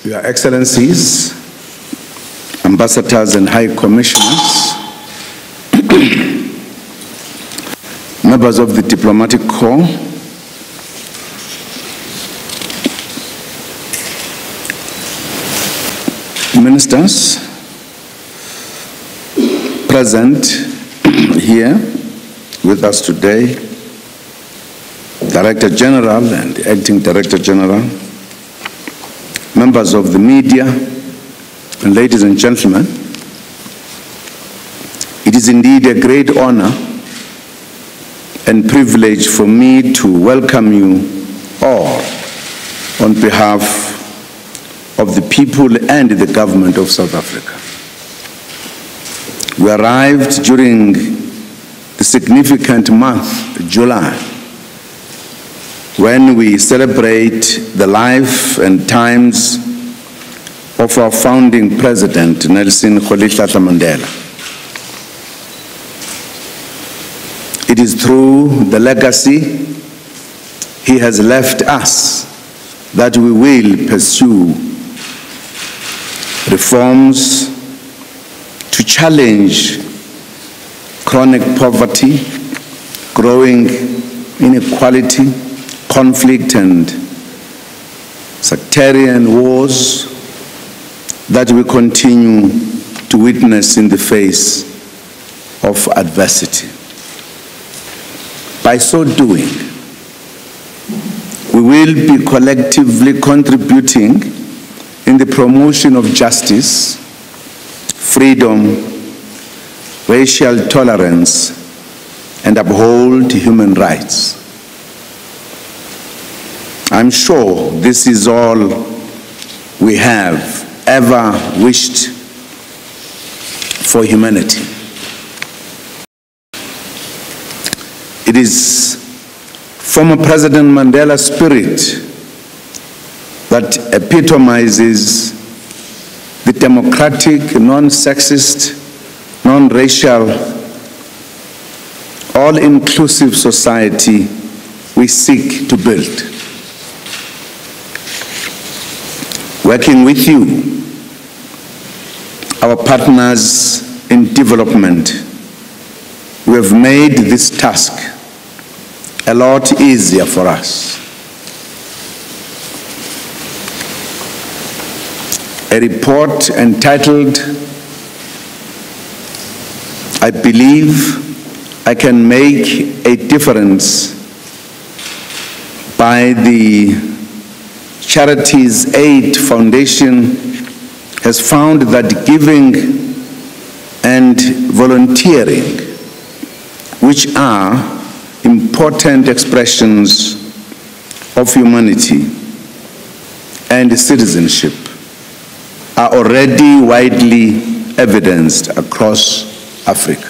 Your Excellencies, Ambassadors and High Commissioners, members of the Diplomatic Corps, ministers present here with us today, Director General and Acting Director General, members of the media, and ladies and gentlemen, it is indeed a great honor and privilege for me to welcome you all on behalf of the people and the government of South Africa. We arrived during the significant month, July, when we celebrate the life and times of our founding president, Nelson Rolihlahla Mandela. It is through the legacy he has left us that we will pursue reforms to challenge chronic poverty, growing inequality, conflict and sectarian wars that we continue to witness in the face of adversity. By so doing, we will be collectively contributing in the promotion of justice, freedom, racial tolerance, and uphold human rights. I'm sure this is all we have ever wished for humanity. It is former President Mandela's spirit that epitomizes the democratic, non-sexist, non-racial, all-inclusive society we seek to build. Working with you, our partners in development, we have made this task a lot easier for us. A report entitled, "I Believe I Can Make a Difference," by the Charities Aid Foundation has found that giving and volunteering, which are important expressions of humanity and citizenship, are already widely evidenced across Africa.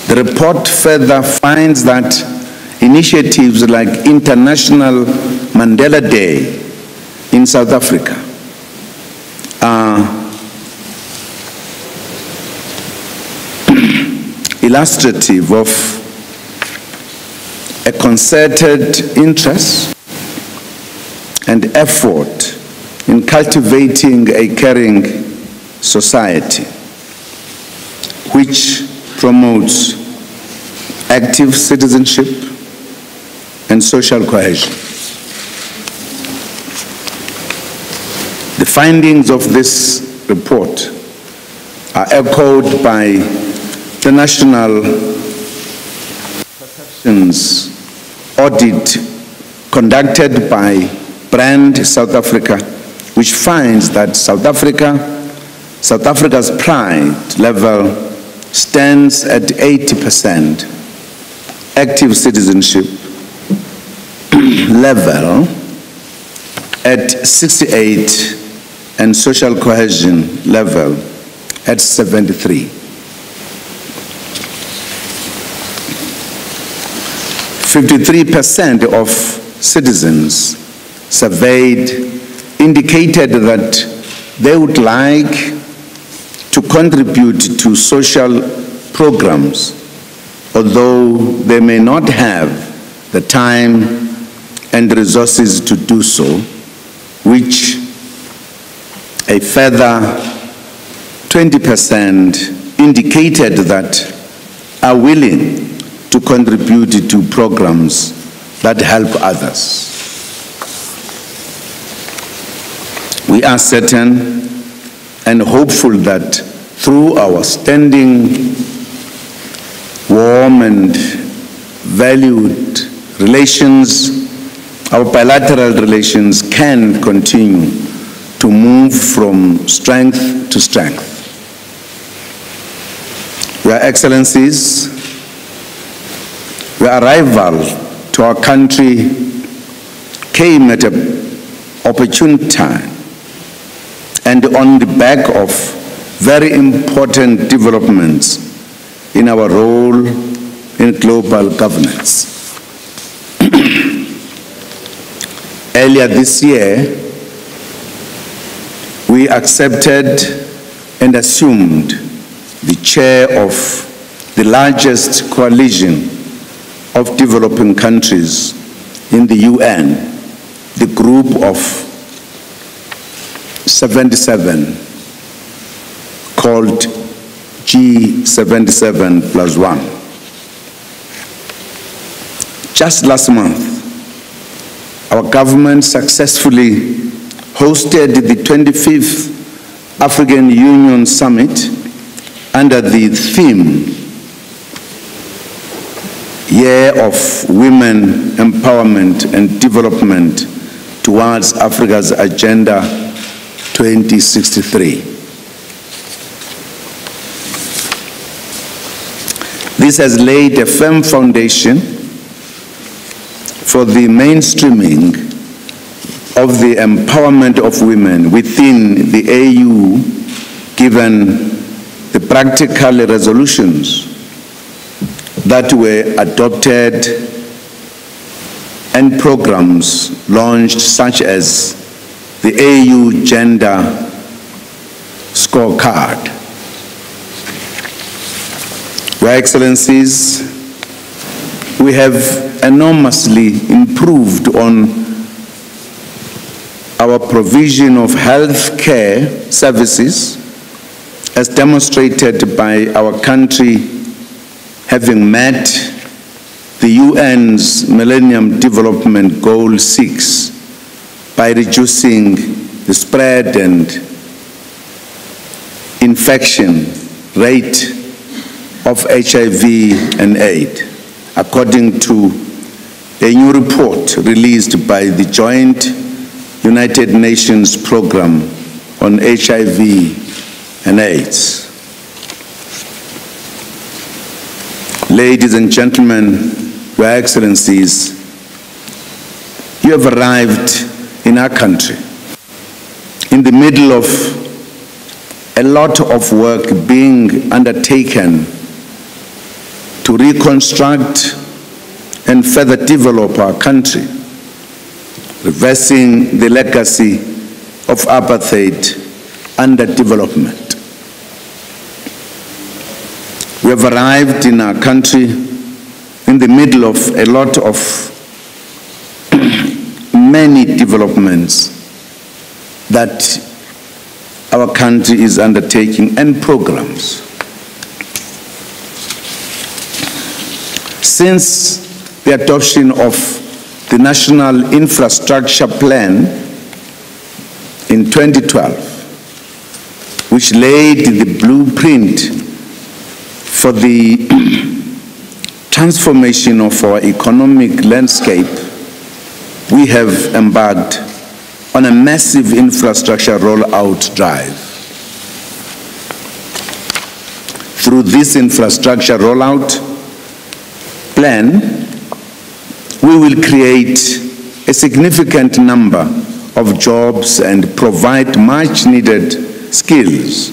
The report further finds that initiatives like International Mandela Day in South Africa are illustrative of a concerted interest and effort in cultivating a caring society which promotes active citizenship and social cohesion. The findings of this report are echoed by the National Perceptions Audit conducted by Brand South Africa, which finds that South Africa's pride level stands at 80%, active citizenship level at 68%, and social cohesion level at 73%. 53% of citizens surveyed indicated that they would like to contribute to social programs, although they may not have the time and resources to do so, which a further 20% indicated that are willing to contribute to programs that help others. We are certain and hopeful that through our standing, warm and valued relations, our bilateral relations can continue to move from strength to strength. Your Excellencies, your arrival to our country came at an opportune time and on the back of very important developments in our role in global governance. Earlier this year, we accepted and assumed the chair of the largest coalition of developing countries in the UN, the group of 77 called G77+1. Just last month, our government successfully hosted the 25th African Union Summit under the theme Year of Women Empowerment and Development towards Africa's Agenda 2063. This has laid a firm foundation for the mainstreaming of the empowerment of women within the AU, given the practical resolutions that were adopted and programs launched, such as the AU Gender Scorecard. Your Excellencies, we have enormously improved on our provision of health care services, as demonstrated by our country having met the UN's Millennium Development Goal 6 by reducing the spread and infection rate of HIV and AIDS, according to a new report released by the Joint United Nations Program on HIV and AIDS. Ladies and gentlemen, Your Excellencies, you have arrived in our country in the middle of a lot of work being undertaken to reconstruct and further develop our country, reversing the legacy of apartheid underdevelopment. We have arrived in our country in the middle of a lot of many developments that our country is undertaking and programs. Since the adoption of the National Infrastructure Plan in 2012, which laid the blueprint for the transformation of our economic landscape, we have embarked on a massive infrastructure rollout drive. Through this infrastructure rollout plan, we will create a significant number of jobs and provide much needed skills,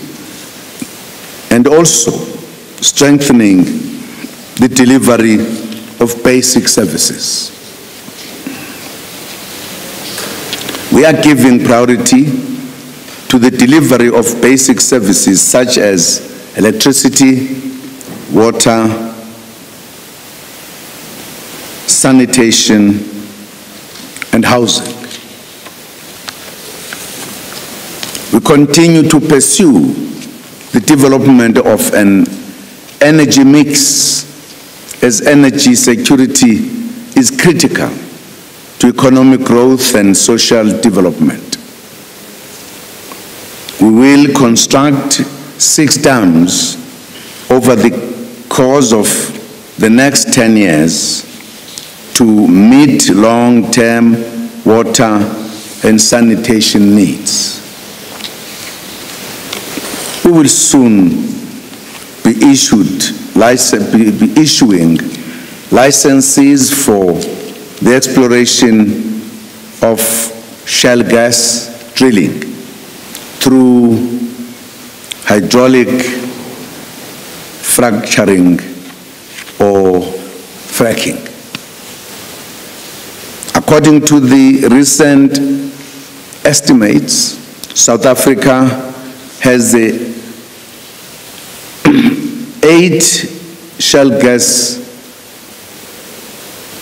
and also strengthening the delivery of basic services. We are giving priority to the delivery of basic services such as electricity, water, sanitation, and housing. We continue to pursue the development of an energy mix, as energy security is critical to economic growth and social development. We will construct 6 dams over the course of the next 10 years to meet long-term water and sanitation needs. We will soon be issuing licenses for the exploration of shale gas drilling through hydraulic fracturing or fracking. According to the recent estimates, South Africa has 8 shale gas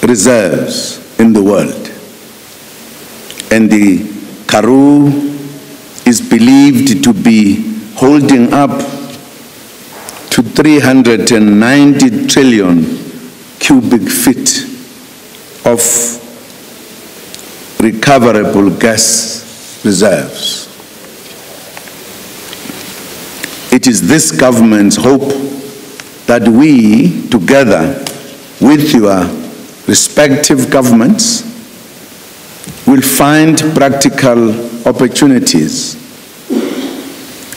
reserves in the world, and the Karoo is believed to be holding up to 390 trillion cubic feet of recoverable gas reserves. It is this government's hope that we, together with your respective governments, will find practical opportunities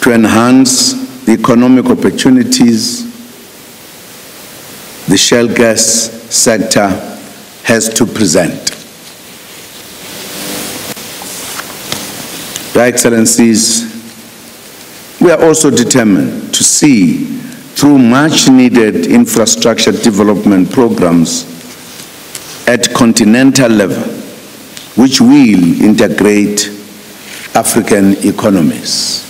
to enhance the economic opportunities the shale gas sector has to present. Your Excellencies, we are also determined to see through much-needed infrastructure development programs at continental level, which will integrate African economies.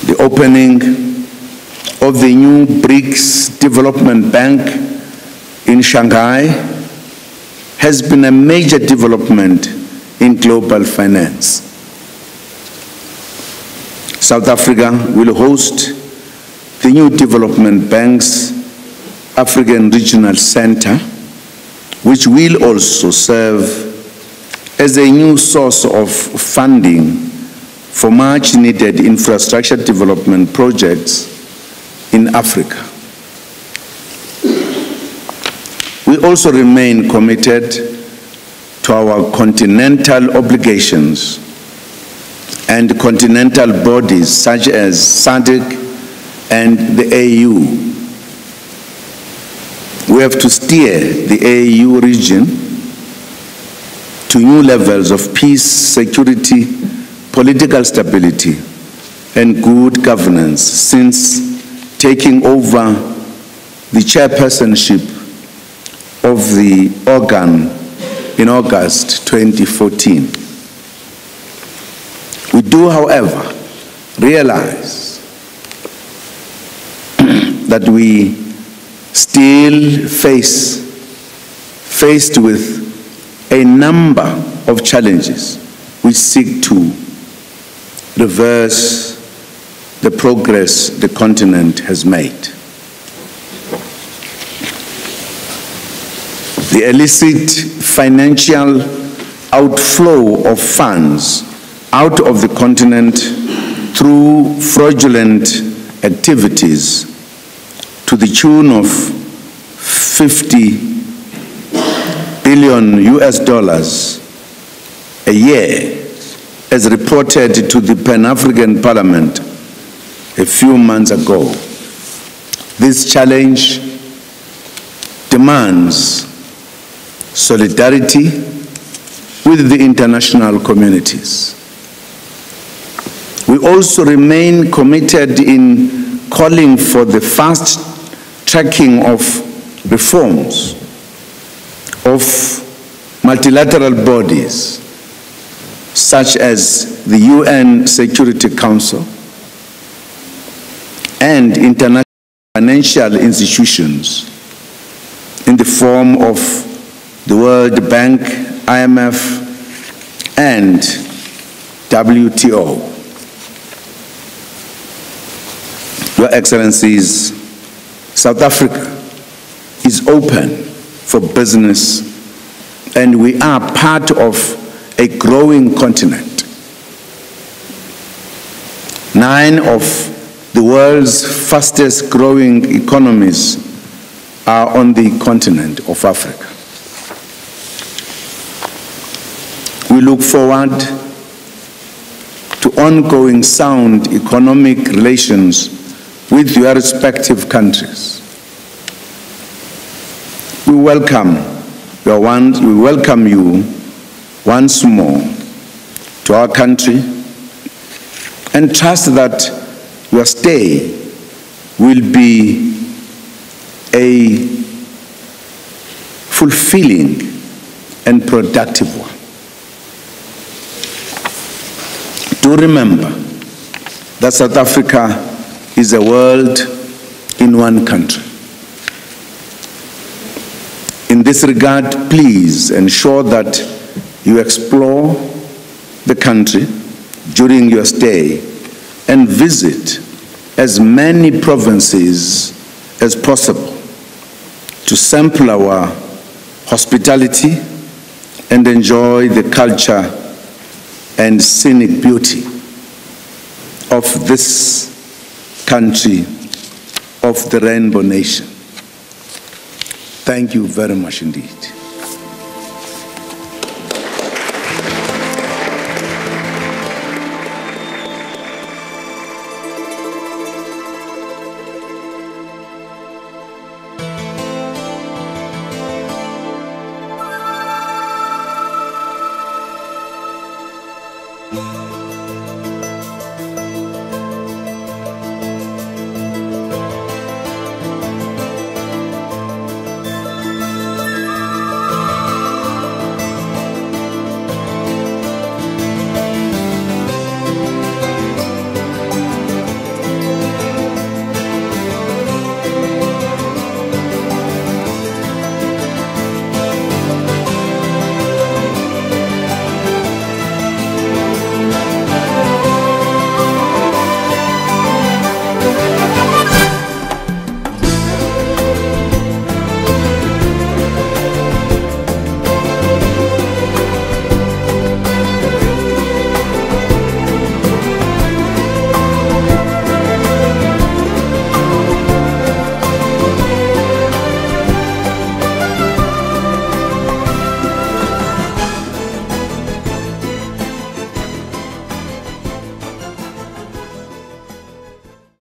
The opening of the new BRICS Development Bank in Shanghai has been a major development in global finance. South Africa will host the new Development Bank's African Regional Center, which will also serve as a new source of funding for much-needed infrastructure development projects in Africa. We also remain committed to our continental obligations and continental bodies such as SADC and the AU. We have to steer the AU region to new levels of peace, security, political stability, and good governance since taking over the chairpersonship of the organ in August 2014. We do, however, realize that we still faced with a number of challenges which seek to reverse the progress the continent has made. The illicit financial outflow of funds out of the continent through fraudulent activities to the tune of $50 billion a year, as reported to the Pan-African Parliament a few months ago. This challenge demands solidarity with the international communities. We also remain committed in calling for the fast tracking of reforms of multilateral bodies such as the UN Security Council and international financial institutions in the form of the World Bank, IMF, and WTO. Your Excellencies, South Africa is open for business, and we are part of a growing continent. 9 of the world's fastest growing economies are on the continent of Africa. We look forward to ongoing sound economic relations with your respective countries. We welcome you once more to our country and trust that your stay will be a fulfilling and productive one. Do remember that South Africa is a world in one country. In this regard, please ensure that you explore the country during your stay and visit as many provinces as possible to sample our hospitality and enjoy the culture and scenic beauty of this country of the Rainbow Nation. Thank you very much indeed.